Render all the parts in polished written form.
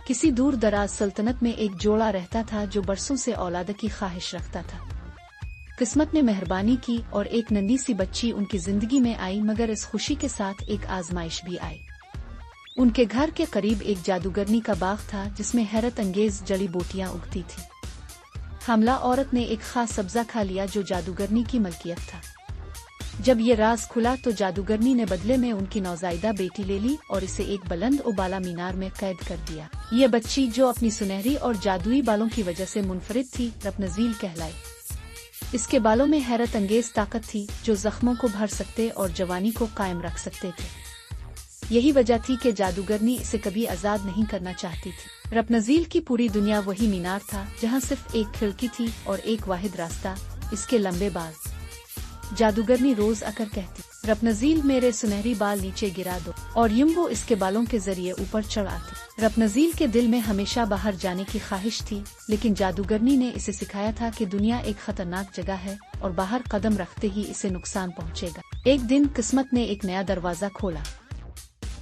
किसी दूर दराज सल्तनत में एक जोड़ा रहता था जो बरसों से औलाद की ख्वाहिश रखता था। किस्मत ने मेहरबानी की और एक नन्ही सी बच्ची उनकी जिंदगी में आई, मगर इस खुशी के साथ एक आजमाइश भी आई। उनके घर के करीब एक जादूगरनी का बाग था जिसमें हैरत अंगेज जड़ी बूटियां उगती थी। हमला औरत ने एक खास सब्जा खा लिया जो जादूगरनी की मलकियत था। जब ये राज खुला तो जादूगरनी ने बदले में उनकी नौजायदा बेटी ले ली और इसे एक बुलंद उबाला मीनार में कैद कर दिया। ये बच्ची जो अपनी सुनहरी और जादुई बालों की वजह से मुनफरिद थी, रत्नज़ील कहलाई। इसके बालों में हैरत अंगेज ताकत थी जो जख्मों को भर सकते और जवानी को कायम रख सकते थे। यही वजह थी कि जादूगरनी इसे कभी आजाद नहीं करना चाहती थी। रत्नज़ील की पूरी दुनिया वही मीनार था जहां सिर्फ एक खिड़की थी और एक वाहिद रास्ता, इसके लंबे बाल। जादूगरनी रोज आकर कहती, रत्नज़ील मेरे सुनहरी बाल नीचे गिरा दो, और यूं वो इसके बालों के जरिए ऊपर चढ़ आती। रत्नज़ील के दिल में हमेशा बाहर जाने की ख्वाहिश थी, लेकिन जादूगरनी ने इसे सिखाया था कि दुनिया एक खतरनाक जगह है और बाहर कदम रखते ही इसे नुकसान पहुंचेगा। एक दिन किस्मत ने एक नया दरवाजा खोला।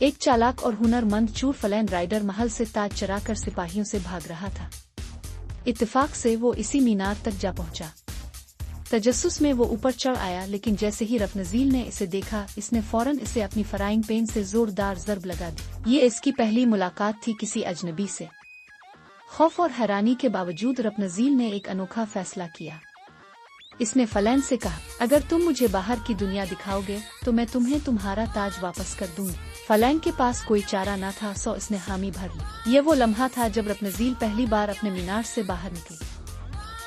एक चालाक और हुनरमंद चूर फलैन राइडर महल से ताज चरा कर सिपाहियों से भाग रहा था। इत्तेफाक से वो इसी मीनार तक जा पहुंचा। तजस्सुस में वो ऊपर चढ़ आया, लेकिन जैसे ही रत्नज़ील ने इसे देखा, इसने फौरन इसे अपनी फ्राइंग पैन से जोरदार ज़रब लगा दी। ये इसकी पहली मुलाकात थी किसी अजनबी से। खौफ और हैरानी के बावजूद रत्नज़ील ने एक अनोखा फैसला किया। इसने फलैन से कहा, अगर तुम मुझे बाहर की दुनिया दिखाओगे तो मैं तुम्हें तुम्हारा ताज वापस कर दूंगी। फलैन के पास कोई चारा न था, सो इसने हामी भर ली। ये वो लम्हा था जब रत्नज़ील पहली बार अपने मीनार से बाहर निकली।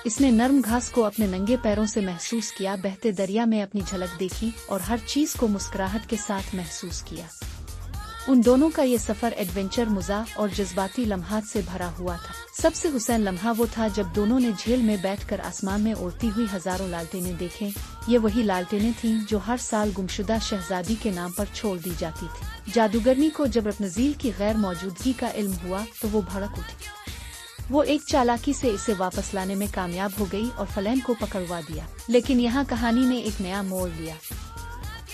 इसने नर्म घास को अपने नंगे पैरों से महसूस किया, बहते दरिया में अपनी झलक देखी और हर चीज को मुस्कुराहट के साथ महसूस किया। उन दोनों का ये सफर एडवेंचर, मज़ाक और जज्बाती लम्हात से भरा हुआ था। सबसे हुसैन लम्हा वो था जब दोनों ने झील में बैठकर आसमान में उड़ती हुई हजारों लालटेनें देखें। ये वही लालटेनें थीं जो हर साल गुमशुदा शहजादी के नाम पर छोड़ दी जाती थी। जादूगरनी को जब रत्नज़ील की गैर मौजूदगी का इल्म हुआ तो वो भड़क उठी। वो एक चालाकी से इसे वापस लाने में कामयाब हो गई और फलैन को पकड़वा दिया। लेकिन यहाँ कहानी ने एक नया मोड़ लिया।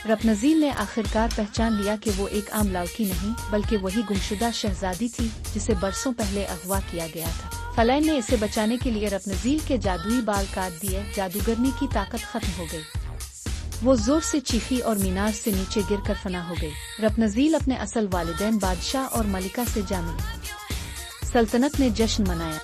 रत्नज़ील ने आखिरकार पहचान लिया कि वो एक आम लड़की नहीं, बल्कि वही गुमशुदा शहजादी थी जिसे बरसों पहले अगवा किया गया था। फलैन ने इसे बचाने के लिए रत्नज़ील के जादुई बाल काट दिए। जादूगरनी की ताकत खत्म हो गई। वो जोर से चीखी और मीनार से नीचे गिरकर फना हो गई। रत्नज़ील अपने असल वालिदैन बादशाह और मलिका से जा मिली। सल्तनत ने जश्न मनाया।